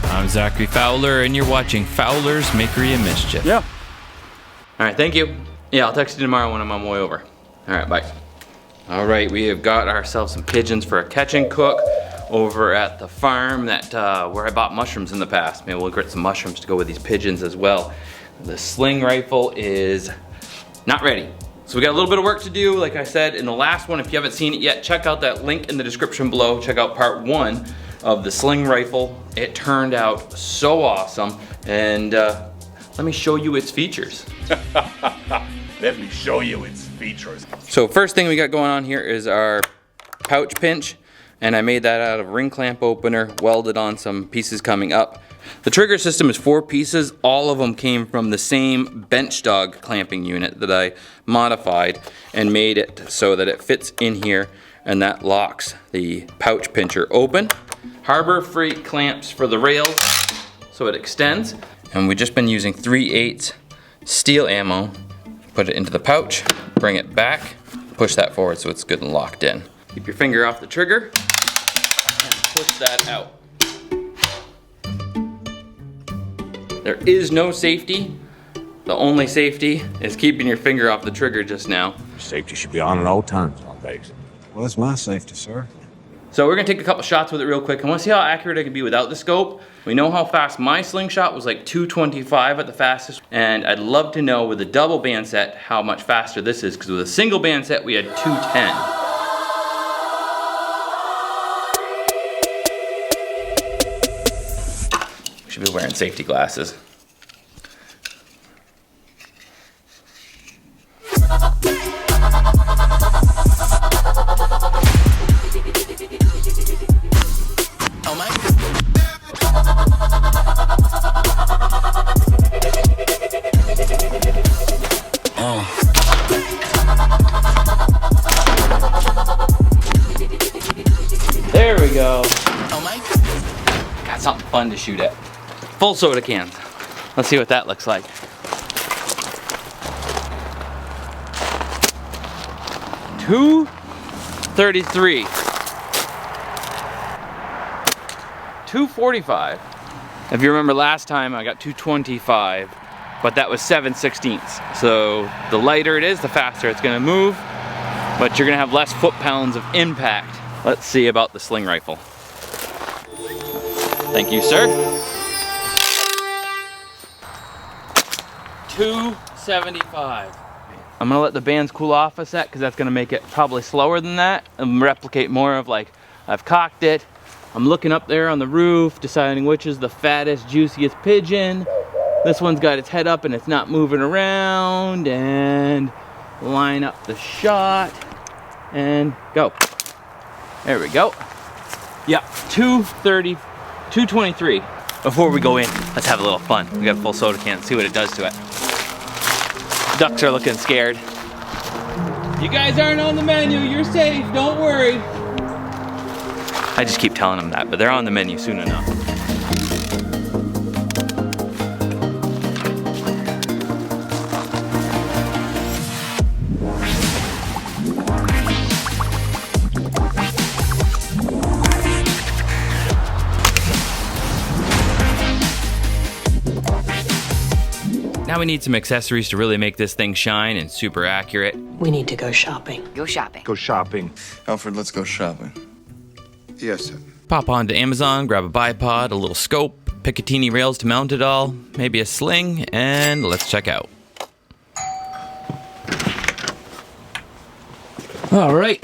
I'm Zachary Fowler, and you're watching Fowler's Makery and Mischief. Yeah. All right, thank you. Yeah, I'll text you tomorrow when I'm on my way over. All right, bye. All right, we have got ourselves some pigeons for a catch and cook over at the farm that where I bought mushrooms in the past. Maybe we'll get some mushrooms to go with these pigeons as well. The sling rifle is not ready. So we got a little bit of work to do. Like I said in the last one, if you haven't seen it yet, check out that link in the description below. Check out part 1 of the sling rifle. It turned out so awesome. And let me show you its features. Let me show you its features. So first thing we got going on here is our pouch pinch. And I made that out of ring clamp opener, welded on some pieces coming up. The trigger system is 4 pieces. All of them came from the same bench dog clamping unit that I modified and made it so that it fits in here, and that locks the pouch pincher open. Harbor Freight clamps for the rails so it extends. And we've just been using 3/8 steel ammo. Put it into the pouch, bring it back, push that forward so it's good and locked in. Keep your finger off the trigger and push that out. There is no safety. The only safety is keeping your finger off the trigger just now. Safety should be on at all times on base. Well, that's my safety, sir. So we're gonna take a couple shots with it real quick. I wanna see how accurate I can be without the scope. We know how fast my slingshot was, like 225 at the fastest. And I'd love to know with a double band set how much faster this is, because with a single band set we had 210. Should be wearing safety glasses. Oh my. There we go. Oh my. Got something fun to shoot at. Full soda cans. Let's see what that looks like. .233. 245. If you remember last time I got 225, but that was 7/16. So the lighter it is, the faster it's gonna move, but you're gonna have less foot-pounds of impact. Let's see about the sling rifle. Thank you, sir. 275. I'm gonna let the bands cool off a sec because that's gonna make it probably slower than that and replicate more of like, I've cocked it. I'm looking up there on the roof, deciding which is the fattest, juiciest pigeon. This one's got its head up and it's not moving around, and line up the shot and go. There we go. Yeah, 230, 223. Before we go in, let's have a little fun. We got a full soda can, see what it does to it. Ducks are looking scared. You guys aren't on the menu, you're safe, don't worry. I just keep telling them that, but they're on the menu soon enough. Now we need some accessories to really make this thing shine and super accurate. We need to go shopping. Go shopping. Go shopping. Alfred, let's go shopping. Yes, sir. Pop onto Amazon, grab a bipod, a little scope, Picatinny rails to mount it all, maybe a sling, and let's check out. All right,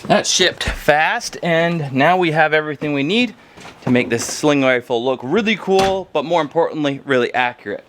that shipped fast, and now we have everything we need to make this sling rifle look really cool, but more importantly, really accurate.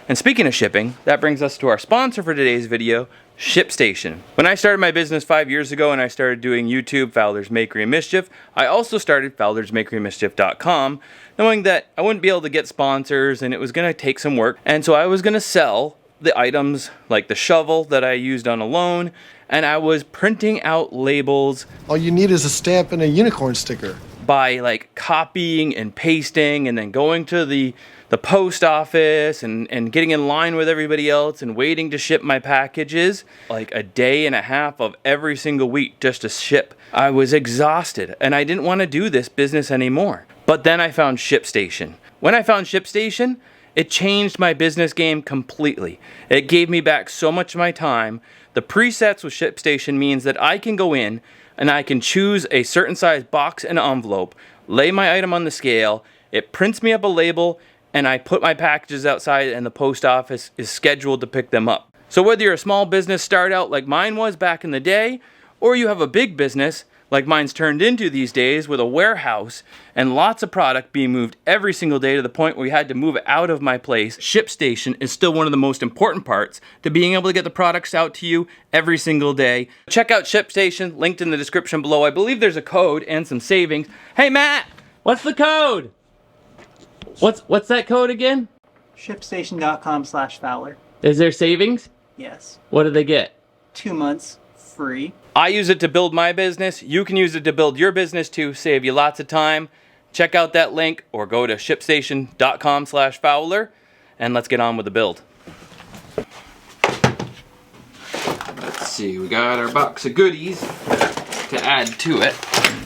And speaking of shipping, that brings us to our sponsor for today's video, ShipStation. When I started my business 5 years ago and I started doing YouTube, Fowler's Makery and Mischief, I also started Fowler'sMakeryandMischief.com, knowing that I wouldn't be able to get sponsors and it was gonna take some work. And so I was gonna sell the items like the shovel that I used on a loan, and I was printing out labels. All you need is a stamp and a unicorn sticker. by like copying and pasting and then going to the post office and getting in line with everybody else and waiting to ship my packages, like a day and a half of every single week just to ship. I was exhausted and I didn't want to do this business anymore. But then I found ShipStation. When I found ShipStation, it changed my business game completely. It gave me back so much of my time. The presets with ShipStation means that I can go in and I can choose a certain size box and envelope, lay my item on the scale, it prints me up a label, and I put my packages outside and the post office is scheduled to pick them up. So whether you're a small business start out like mine was back in the day, or you have a big business like mine's turned into these days with a warehouse and lots of product being moved every single day to the point where we had to move it out of my place, ShipStation is still one of the most important parts to being able to get the products out to you every single day. Check out ShipStation, linked in the description below. I believe there's a code and some savings. Hey Matt, what's the code? What's that code again? ShipStation.com/Fowler. Is there savings? Yes. What do they get? 2 months free. I use it to build my business. You can use it to build your business too, save you lots of time. Check out that link or go to ShipStation.com/Fowler and let's get on with the build. Let's see, we got our box of goodies to add to it.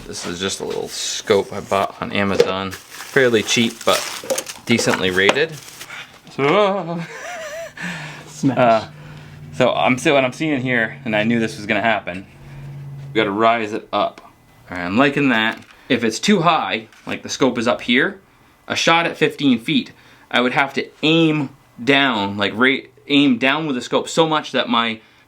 This is just a little scope I bought on Amazon. Fairly cheap, but decently rated. So, Smash. so what I'm seeing here, and I knew this was gonna happen, we gotta rise it up. All right, I'm liking that. If it's too high, like the scope is up here, a shot at 15 feet, I would have to aim down, like aim down with the scope so much that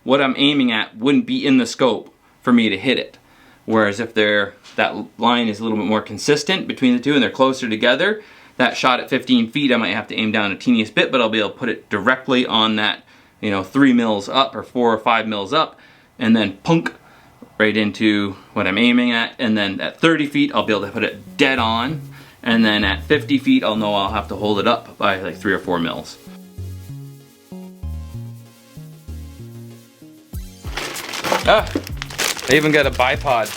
what I'm aiming at wouldn't be in the scope for me to hit it. Whereas if that line is a little bit more consistent between the two and they're closer together, that shot at 15 feet, I might have to aim down a teeniest bit, but I'll be able to put it directly on that, 3 mils up or 4 or 5 mils up, and then punk right into what I'm aiming at. And then at 30 feet, I'll be able to put it dead on. And then at 50 feet, I'll know I'll have to hold it up by like 3 or 4 mils. Ah, I even got a bipod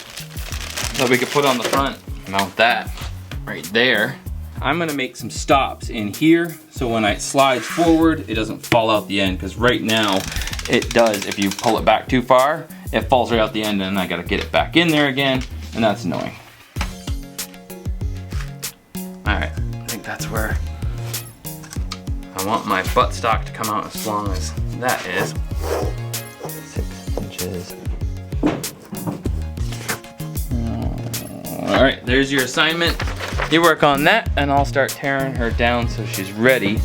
that we could put on the front. Mount that right there. I'm gonna make some stops in here so when it slides forward, it doesn't fall out the end, because right now it does. If you pull it back too far, it falls right out the end and I gotta get it back in there again, and that's annoying. All right, I think that's where I want my buttstock to come out as long as that is. 6 inches. All right, there's your assignment. You work on that and I'll start tearing her down so she's ready.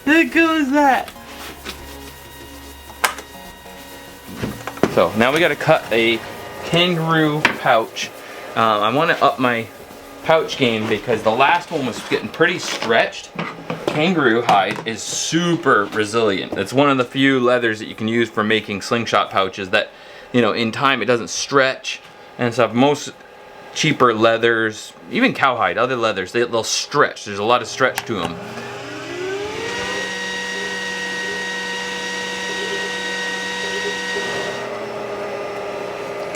How cool is that? So now we gotta cut a kangaroo pouch. I wanna up my pouch game because the last one was getting pretty stretched. Kangaroo hide is super resilient. It's one of the few leathers that you can use for making slingshot pouches that, in time it doesn't stretch and stuff. Most cheaper leathers, even cowhide, other leathers, they'll stretch. There's a lot of stretch to them.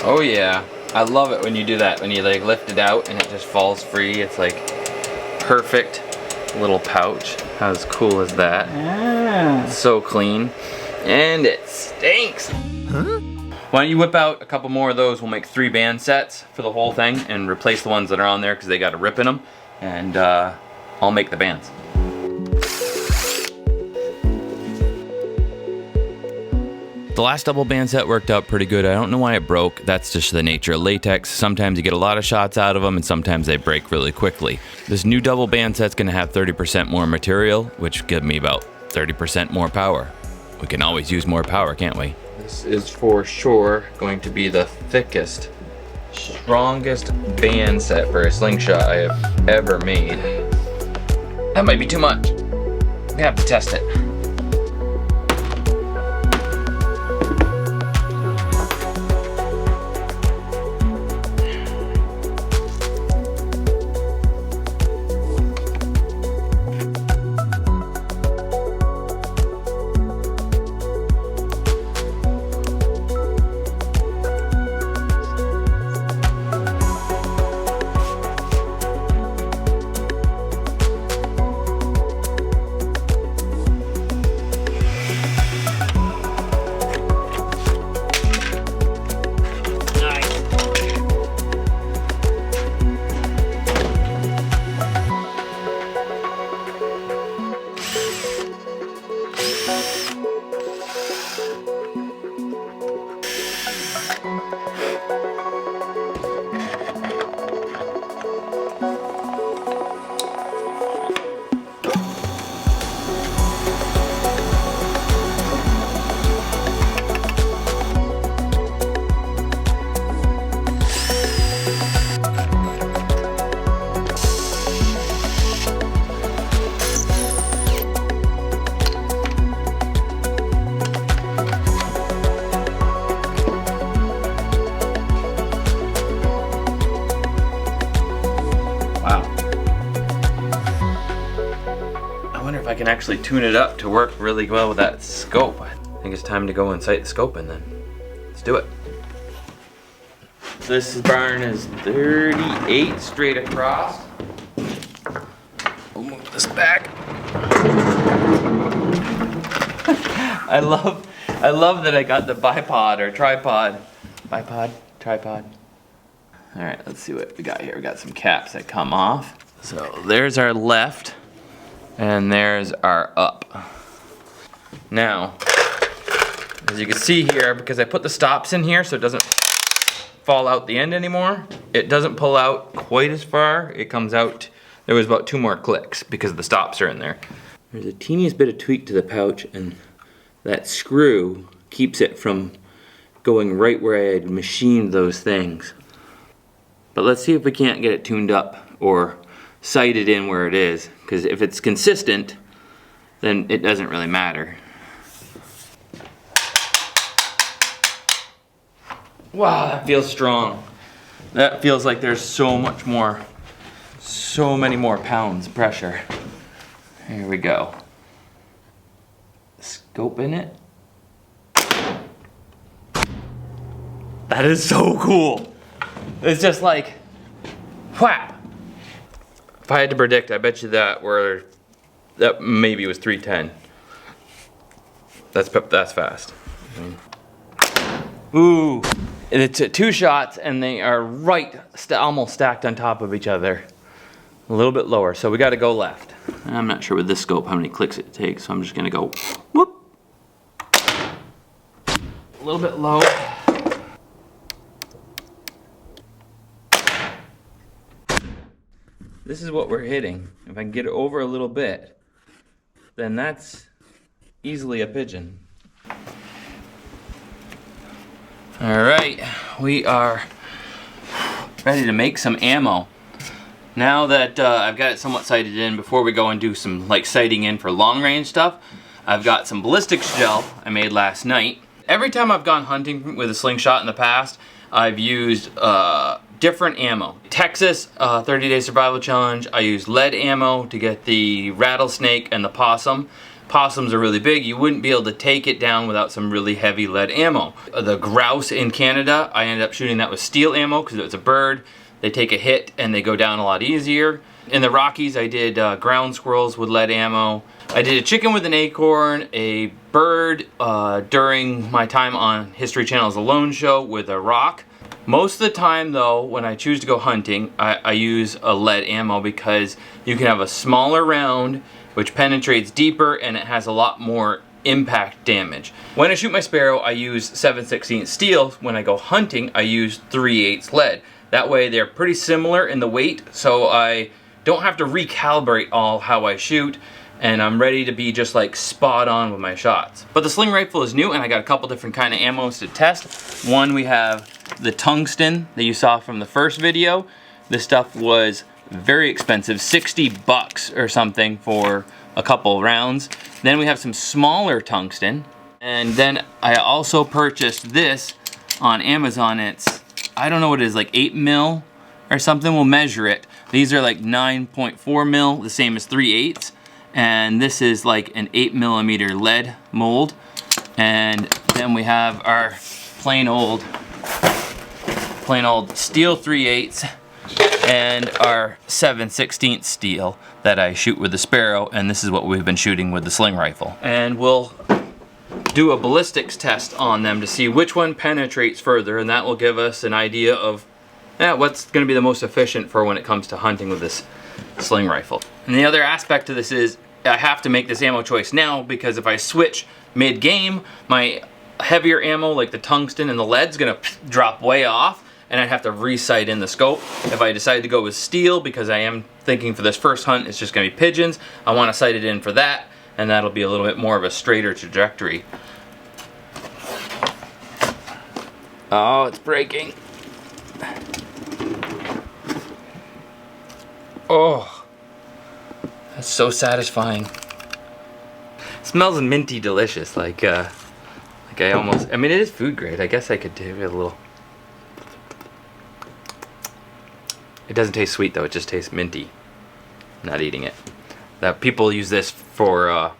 Oh yeah, I love it when you do that, when you like lift it out and it just falls free. It's like perfect little pouch. How cool is that? Yeah. It's so clean. And it stinks. Huh? Why don't you whip out a couple more of those? We'll make 3 band sets for the whole thing and replace the ones that are on there because they got a rip in them. And I'll make the bands. The last double band set worked out pretty good. I don't know why it broke. That's just the nature of latex. Sometimes you get a lot of shots out of them and sometimes they break really quickly. This new double band set's gonna have 30% more material, which give me about 30% more power. We can always use more power, can't we? This is for sure going to be the thickest, strongest band set for a slingshot I have ever made. That might be too much. We have to test it. I can actually tune it up to work really well with that scope. I think it's time to go and sight the scope in then. Let's do it. This barn is 38 straight across. We'll move this back. I love that I got the bipod or tripod. Bipod, tripod. All right, let's see what we got here. We got some caps that come off. So there's our left. And there's our up. Now, as you can see here, because I put the stops in here so it doesn't fall out the end anymore, it doesn't pull out quite as far. It comes out, there was about 2 more clicks because the stops are in there. There's a teeniest bit of tweak to the pouch and that screw keeps it from going right where I had machined those things. But let's see if we can't get it tuned up or sighted in where it is, because if it's consistent, then it doesn't really matter. Wow, that feels strong. That feels like there's so much more, so many more pounds of pressure. Here we go. Scope in it. That is so cool. It's just like, whap. If I had to predict, I bet you that maybe was 310. That's fast. Ooh, it's 2 shots and they are right, almost stacked on top of each other. A little bit lower, so we got to go left. I'm not sure with this scope how many clicks it takes, so I'm just gonna go whoop. A little bit low. This is what we're hitting. If I can get it over a little bit, then that's easily a pigeon. All right, we are ready to make some ammo. Now that I've got it somewhat sighted in, before we go and do some like sighting in for long range stuff, I've got some ballistic gel I made last night. Every time I've gone hunting with a slingshot in the past, I've used different ammo. Texas 30-day survival challenge, I used lead ammo to get the rattlesnake and the possum. Possums are really big. You wouldn't be able to take it down without some really heavy lead ammo. The grouse in Canada, I ended up shooting that with steel ammo because it's a bird. They take a hit and they go down a lot easier. In the Rockies, I did ground squirrels with lead ammo. I did a chicken with an acorn, a bird during my time on History Channel's Alone Show with a rock. Most of the time though, when I choose to go hunting, I use a lead ammo because you can have a smaller round which penetrates deeper and it has a lot more impact damage. When I shoot my sparrow, I use 7/16 steel. When I go hunting, I use 3/8 lead. That way they're pretty similar in the weight, so I don't have to recalibrate all how I shoot, and I'm ready to be just like spot on with my shots. But the sling rifle is new, and I got a couple different kind of ammos to test. One, we have the tungsten that you saw from the first video. This stuff was very expensive, 60 bucks or something for a couple rounds. Then we have some smaller tungsten, and then I also purchased this on Amazon. It's, I don't know what it is, like 8 mil or something. We'll measure it. These are like 9.4 mil, the same as 3/8, and this is like an 8mm lead mold. And then we have our plain old steel 3/8 and our 7/16 steel that I shoot with the sparrow, and this is what we've been shooting with the sling rifle. And we'll do a ballistics test on them to see which one penetrates further, and that will give us an idea of what's going to be the most efficient for when it comes to hunting with this sling rifle. And the other aspect to this is I have to make this ammo choice now, because if I switch mid-game, my heavier ammo like the tungsten and the lead's going to drop way off, and I'd have to re-sight in the scope. If I decide to go with steel, because I am thinking for this first hunt it's just going to be pigeons, I want to sight it in for that, and that'll be a little bit more of a straighter trajectory. Oh, it's breaking. Oh, that's so satisfying. It smells minty delicious, like I mean, it is food grade. I guess I could do a little. It doesn't taste sweet though, it just tastes minty. I'm not eating it. That people use this for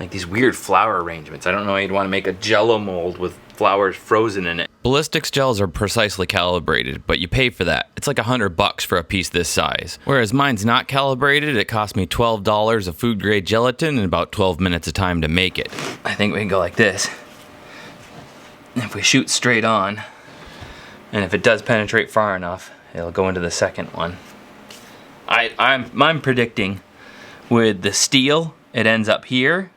like these weird flower arrangements. I don't know how you'd want to make a jello mold with flowers frozen in it. Ballistics gels are precisely calibrated, but you pay for that. It's like $100 for a piece this size. Whereas mine's not calibrated, it cost me $12 of food grade gelatin and about 12 minutes of time to make it. I think we can go like this. If we shoot straight on, and if it does penetrate far enough, it'll go into the second one. I'm predicting with the steel, it ends up here,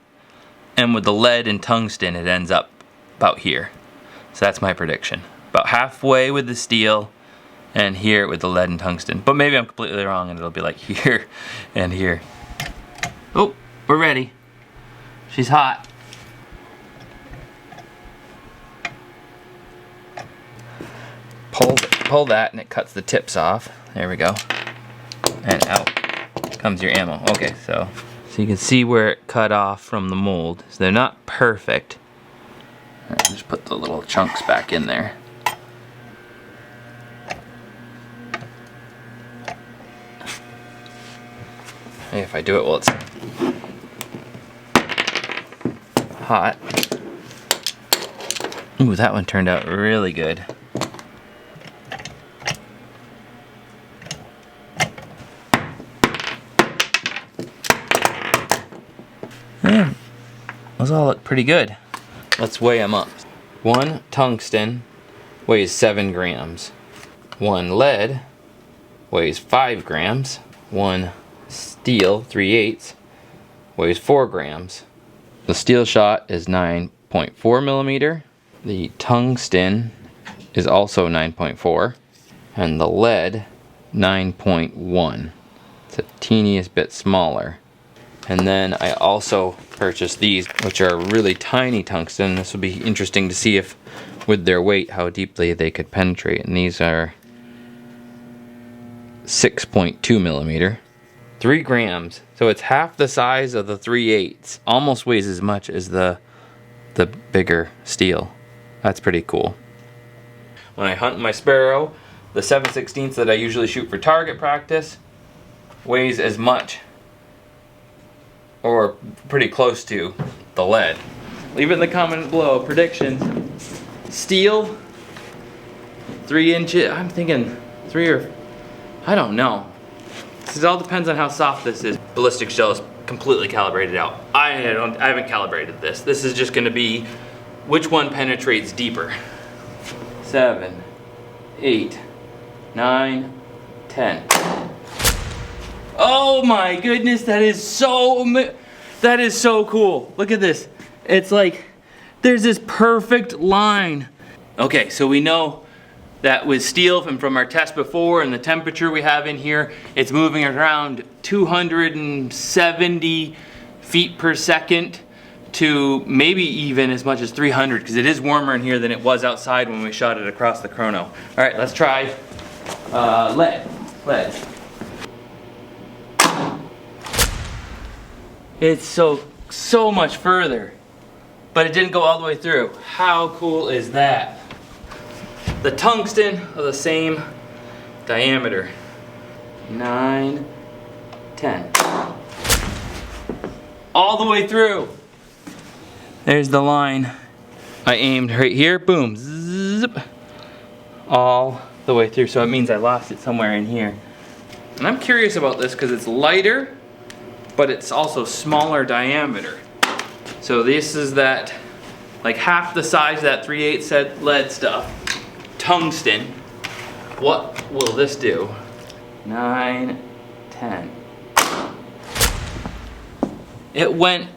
and with the lead and tungsten, it ends up about here. So that's my prediction. About halfway with the steel, and here with the lead and tungsten. But maybe I'm completely wrong, and it'll be like here and here. Oh, we're ready. She's hot. Pull that, and it cuts the tips off. There we go. And out comes your ammo. Okay, so you can see where it cut off from the mold. So they're not perfect. All right, just put the little chunks back in there. Hey, if I do it while it's hot. Ooh, that one turned out really good. Yeah, those all look pretty good. Let's weigh them up. One tungsten weighs 7 grams. One lead weighs 5 grams. One steel, 3/8, weighs 4 grams. The steel shot is 9.4 millimeter. The tungsten is also 9.4. And the lead, 9.1. It's a teeniest bit smaller. And then I also purchased these, which are really tiny tungsten. This will be interesting to see if, with their weight, how deeply they could penetrate. And these are 6.2 millimeter. 3 grams. So it's half the size of the 3/8. Almost weighs as much as the bigger steel. That's pretty cool. When I hunt my sparrow, the 7/16 that I usually shoot for target practice weighs as much, or pretty close to, the lead. Leave it in the comment below. Predictions. Steel, 3 inches. I'm thinking 3 or, I don't know. It all depends on how soft this is. Ballistic gel is completely calibrated out. I haven't calibrated this. This is just gonna be which one penetrates deeper. 7, 8, 9, 10. Oh my goodness, that is so cool. Look at this. It's like, there's this perfect line. Okay, so we know that with steel from our test before and the temperature we have in here, it's moving around 270 feet per second to maybe even as much as 300, because it is warmer in here than it was outside when we shot it across the chrono. All right, let's try lead. It's so much further, but it didn't go all the way through. How cool is that? The tungsten are the same diameter. 9, 10. All the way through. There's the line. I aimed right here, boom, zip, all the way through. So it means I lost it somewhere in here. And I'm curious about this because it's lighter, but it's also smaller diameter. So this is that, like half the size of that 3/8 set lead stuff. Tungsten. What will this do? 9, 10. It went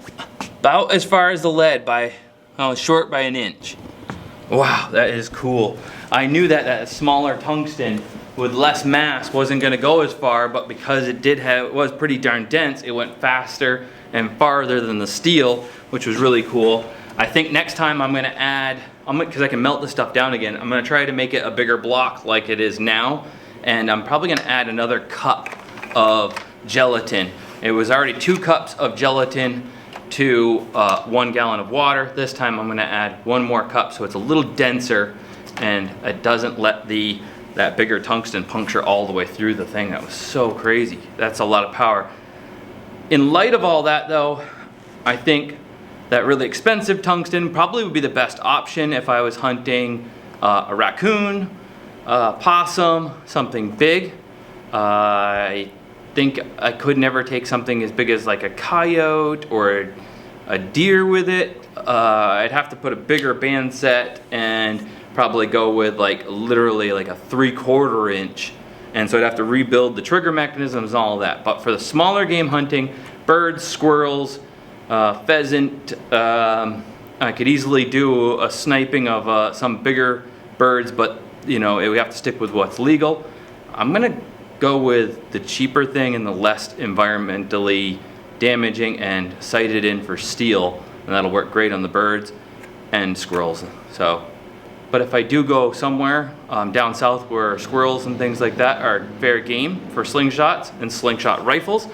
about as far as the lead by, short by an inch. Wow, that is cool. I knew that smaller tungsten with less mass wasn't gonna go as far, but because it was pretty darn dense, it went faster and farther than the steel, which was really cool. I think next time I'm gonna add, because I can melt this stuff down again, I'm gonna try to make it a bigger block like it is now, and I'm probably gonna add another cup of gelatin. It was already 2 cups of gelatin to 1 gallon of water. This time I'm gonna add 1 more cup so it's a little denser and it doesn't let that bigger tungsten puncture all the way through the thing. That was so crazy. That's a lot of power. In light of all that though, I think that really expensive tungsten probably would be the best option if I was hunting a raccoon, a possum, something big. I think I could never take something as big as like a coyote or a deer with it. I'd have to put a bigger band set and probably go with like literally like a 3/4 inch. And so I'd have to rebuild the trigger mechanisms and all of that. But for the smaller game hunting, birds, squirrels, pheasant, I could easily do a sniping of some bigger birds, but we have to stick with what's legal. I'm gonna go with the cheaper thing and the less environmentally damaging and sight it in for steel, and that'll work great on the birds and squirrels. So, but if I do go somewhere down south where squirrels and things like that are fair game for slingshots and slingshot rifles,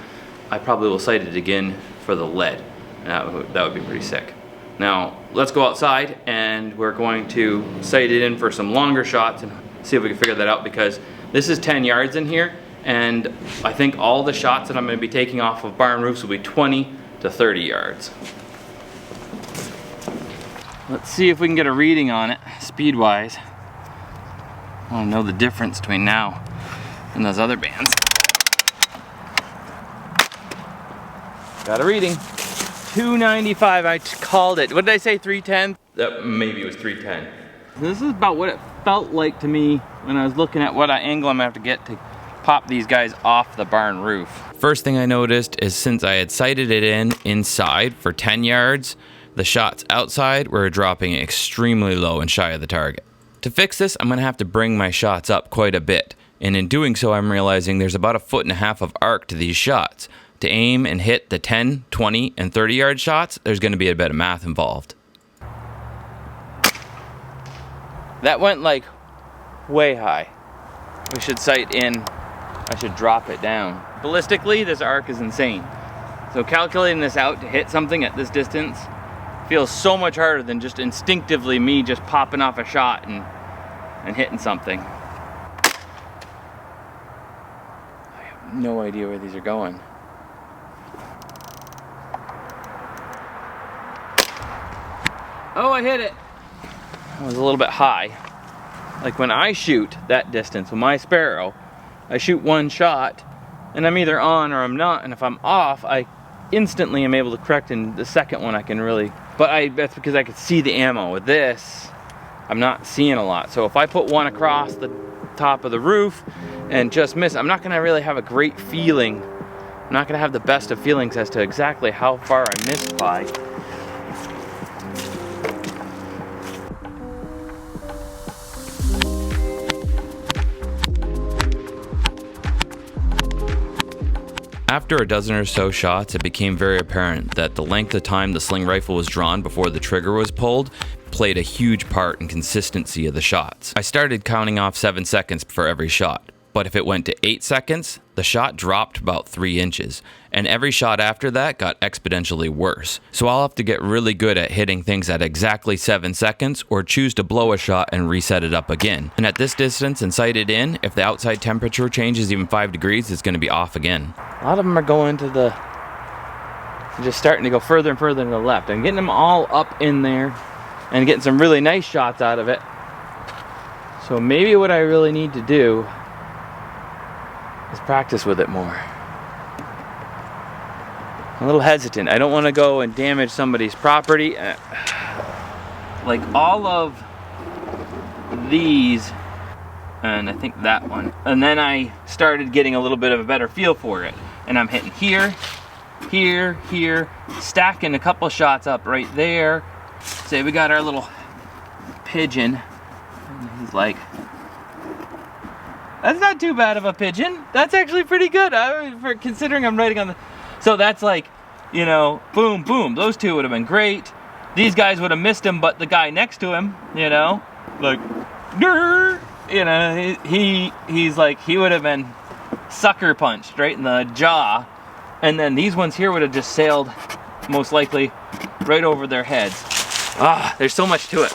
I probably will sight it again for the lead. That would be pretty sick. Now, let's go outside and we're going to sight it in for some longer shots and see if we can figure that out, because this is 10 yards in here, and I think all the shots that I'm going to be taking off of barn roofs will be 20 to 30 yards. Let's see if we can get a reading on it, speed-wise. I want to know the difference between now and those other bands. Got a reading. 295, I called it. What did I say, 310? Maybe it was 310. This is about what it felt like to me when I was looking at what angle I'm gonna have to get to pop these guys off the barn roof. First thing I noticed is since I had sighted it inside for 10 yards, the shots outside were dropping extremely low and shy of the target. To fix this, I'm gonna have to bring my shots up quite a bit, and in doing so I'm realizing there's about 1.5 feet of arc to these shots. To aim and hit the 10, 20, and 30 yard shots, there's gonna be a bit of math involved. That went like way high. We should sight in, I should drop it down. Ballistically, this arc is insane. So calculating this out to hit something at this distance feels so much harder than just instinctively me just popping off a shot and hitting something. I have no idea where these are going. Oh, I hit it. I was a little bit high. Like when I shoot that distance with my Sparrow, I shoot one shot and I'm either on or I'm not, and if I'm off, I instantly am able to correct in the second one. I can really, but that's because I could see the ammo. With this, I'm not seeing a lot. So if I put one across the top of the roof and just miss, I'm not gonna really have a great feeling. I'm not gonna have the best of feelings as to exactly how far I missed by. After a dozen or so shots, it became very apparent that the length of time the sling rifle was drawn before the trigger was pulled played a huge part in consistency of the shots. I started counting off 7 seconds for every shot, but if it went to 8 seconds, the shot dropped about 3 inches, and every shot after that got exponentially worse. So I'll have to get really good at hitting things at exactly 7 seconds, or choose to blow a shot and reset it up again. And at this distance and sighted in, if the outside temperature changes even 5 degrees, it's going to be off again. A lot of them are going to the, just starting to go further and further to the left. I'm getting them all up in there and getting some really nice shots out of it. So maybe what I really need to do is practice with it more. I'm a little hesitant. I don't want to go and damage somebody's property. Like all of these, and I think that one. And then I started getting a little bit of a better feel for it. And I'm hitting here, here, here, stacking a couple shots up right there. Say we got our little pigeon. And he's like, that's not too bad of a pigeon. That's actually pretty good. For considering I'm writing on the, so that's like, you know, boom, boom. Those two would have been great. These guys would have missed him, but the guy next to him, you know, like, you know, he's like, he would have been sucker punched right in the jaw, and then these ones here would have just sailed, most likely, right over their heads. There's so much to it.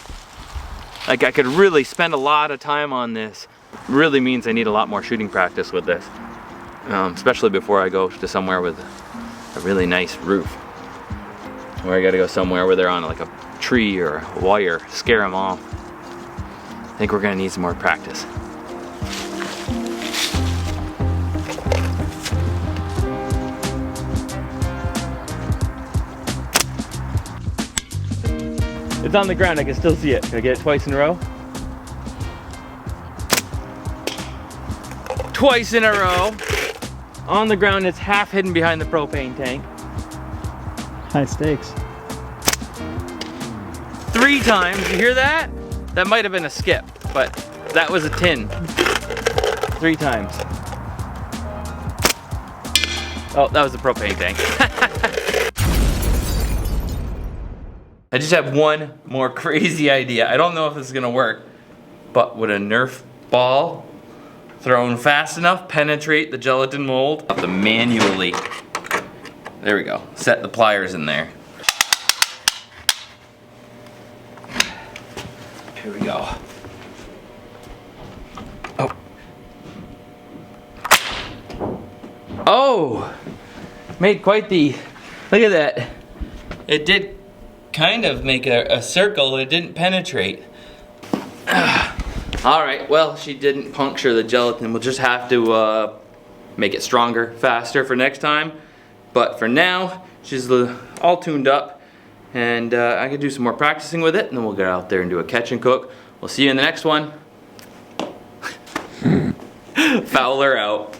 Like I could really spend a lot of time on this. Really means I need a lot more shooting practice with this, especially before I go to somewhere with a really nice roof, where I got to go somewhere where they're on like a tree or a wire, scare them off. I think we're gonna need some more practice. It's on the ground, I can still see it. Can I get it twice in a row? Twice in a row. On the ground, it's half hidden behind the propane tank. High stakes. 3 times, you hear that? That might have been a skip, but that was a tin. 3 times. Oh, that was the propane tank. I just have one more crazy idea. I don't know if this is gonna work, but would a Nerf ball thrown fast enough penetrate the gelatin mold? I'll have to manually, there we go, set the pliers in there. Here we go. Oh. Oh! Made quite the, look at that. It did kind of make a circle, it didn't penetrate. All right, well, she didn't puncture the gelatin. We'll just have to make it stronger, faster for next time. But for now, she's all tuned up, and I can do some more practicing with it, and then we'll get out there and do a catch and cook. We'll see you in the next one. Fowler out.